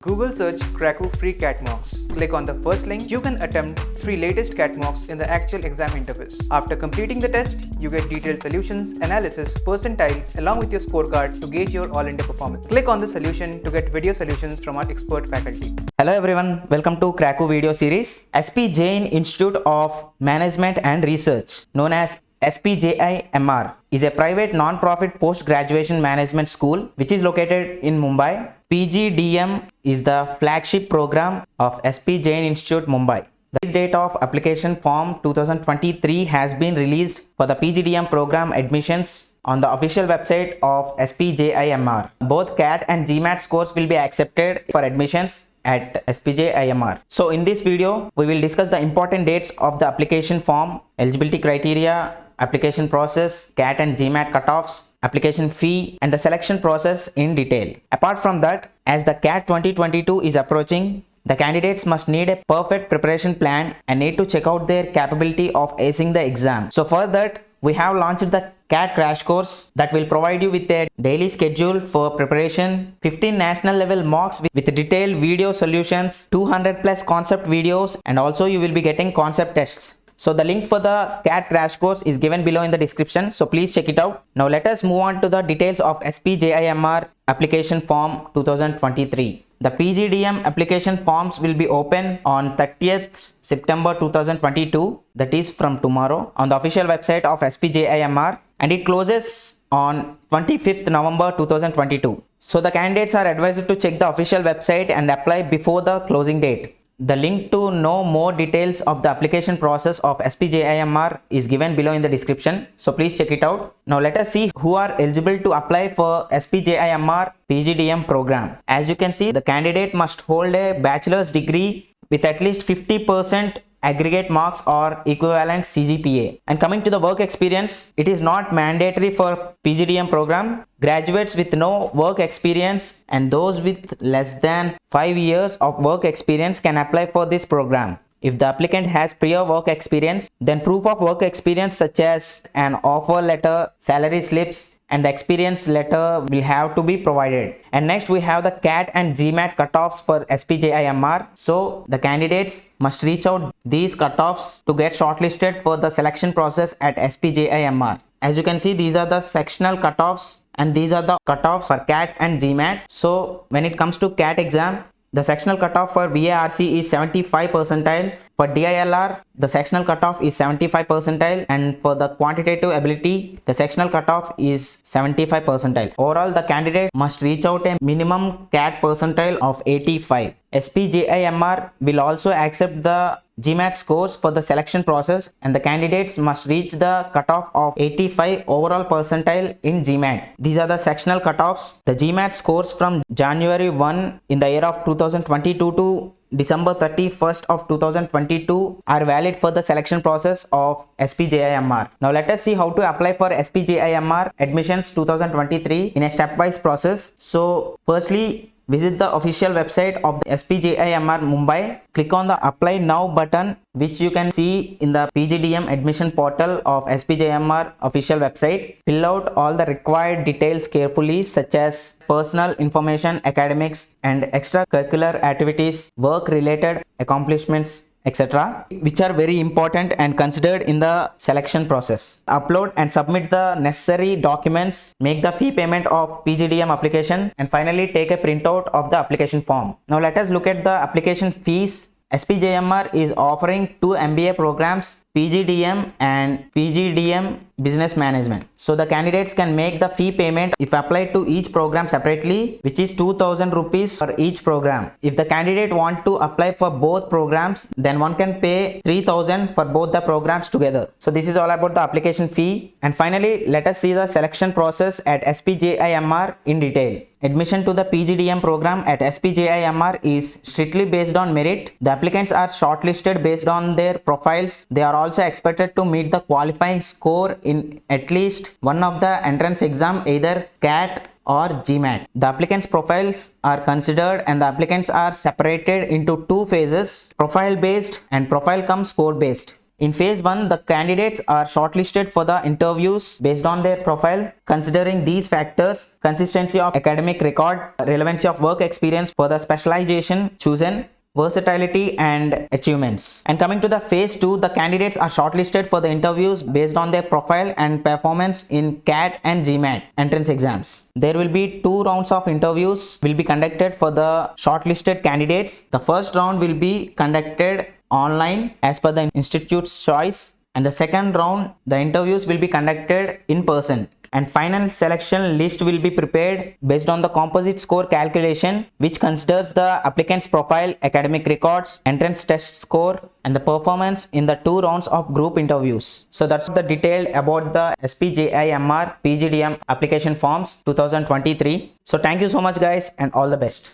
Google search Krakow free CAT mocks. Click on the first link. You can attempt 3 latest CAT mocks in the actual exam interface. After completing the test, you get detailed solutions, analysis, percentile along with your scorecard to gauge your all-India performance. Click on the solution to get video solutions from our expert faculty. Hello everyone, welcome to Krakow video series. SPJIMR Institute of Management and Research, known as SPJIMR, is a private non-profit post-graduation management school which is located in Mumbai. PGDM is the flagship program of SPJIMR Institute Mumbai. The date of application form 2023 has been released for the PGDM program admissions on the official website of SPJIMR. Both CAT and GMAT scores will be accepted for admissions at SPJIMR. So in this video, we will discuss the important dates of the application form, eligibility criteria, application process, CAT and GMAT cutoffs, application fee, and the selection process in detail. Apart from that, as the CAT 2022 is approaching, the candidates must need a perfect preparation plan and need to check out their capability of acing the exam. So for that, we have launched the CAT crash course that will provide you with a daily schedule for preparation, 15 national level mocks with detailed video solutions, 200 plus concept videos, and also you will be getting concept tests. So the link for the CAT crash course is given below in the description, so please check it out. Now let us move on to the details of SPJIMR application form 2023. The PGDM application forms will be open on 30th September 2022, that is from tomorrow, on the official website of SPJIMR, and it closes on 25th November 2022. So the candidates are advised to check the official website and apply before the closing date. The link to know more details of the application process of SPJIMR is given below in the description, so please check it out. Now let us see who are eligible to apply for SPJIMR PGDM program. As you can see, the candidate must hold a bachelor's degree with at least 50% aggregate marks or equivalent CGPA. And coming to the work experience, it is not mandatory for PGDM program. Graduates with no work experience and those with less than 5 years of work experience can apply for this program. If the applicant has prior work experience, then proof of work experience such as an offer letter, salary slips, and the experience letter will have to be provided. And next we have the CAT and GMAT cutoffs for SPJIMR. So the candidates must reach out these cutoffs to get shortlisted for the selection process at SPJIMR. As you can see, these are the sectional cutoffs and these are the cutoffs for CAT and GMAT. So when it comes to CAT exam, the sectional cutoff for VARC is 75 percentile. For DILR, the sectional cutoff is 75 percentile, and for the quantitative ability, the sectional cutoff is 75 percentile. Overall, the candidate must reach out a minimum CAT percentile of 85. SPJIMR will also accept the GMAT scores for the selection process, and the candidates must reach the cutoff of 85 overall percentile in GMAT. These are the sectional cutoffs. The GMAT scores from January 1 in the year of 2022 to December 31st of 2022 are valid for the selection process of SPJIMR. Now let us see how to apply for SPJIMR admissions 2023 in a stepwise process. So firstly, visit the official website of the SPJIMR Mumbai. Click on the Apply Now button, which you can see in the PGDM admission portal of SPJIMR official website. Fill out all the required details carefully, such as personal information, academics and extracurricular activities, work-related accomplishments, etc., which are very important and considered in the selection process. Upload and submit the necessary documents, make the fee payment of PGDM application, and finally take a printout of the application form. Now let us look at the application fees. SPJIMR is offering 2 MBA programs, PGDM and PGDM Business Management. So the candidates can make the fee payment if applied to each program separately, which is 2000 rupees for each program. If the candidate want to apply for both programs, then one can pay 3000 for both the programs together. So this is all about the application fee. And finally, let us see the selection process at SPJIMR in detail. Admission to the PGDM program at SPJIMR is strictly based on merit. The applicants are shortlisted based on their profiles. They are also expected to meet the qualifying score in at least one of the entrance exam, either CAT or GMAT. The applicants' profiles are considered and the applicants are separated into 2 phases, profile based and profile cum score based. In phase 1, the candidates are shortlisted for the interviews based on their profile, considering these factors: consistency of academic record, relevancy of work experience for the specialization chosen, versatility and achievements. And coming to the phase 2, the candidates are shortlisted for the interviews based on their profile and performance in CAT and GMAT entrance exams. There will be 2 rounds of interviews will be conducted for the shortlisted candidates. The first round will be conducted online as per the institute's choice, and the second round the interviews will be conducted in person. And final selection list will be prepared based on the composite score calculation, which considers the applicant's profile, academic records, entrance test score and the performance in the 2 rounds of group interviews. So that's the detail about the SPJIMR PGDM application forms 2023. So thank you so much guys, and all the best.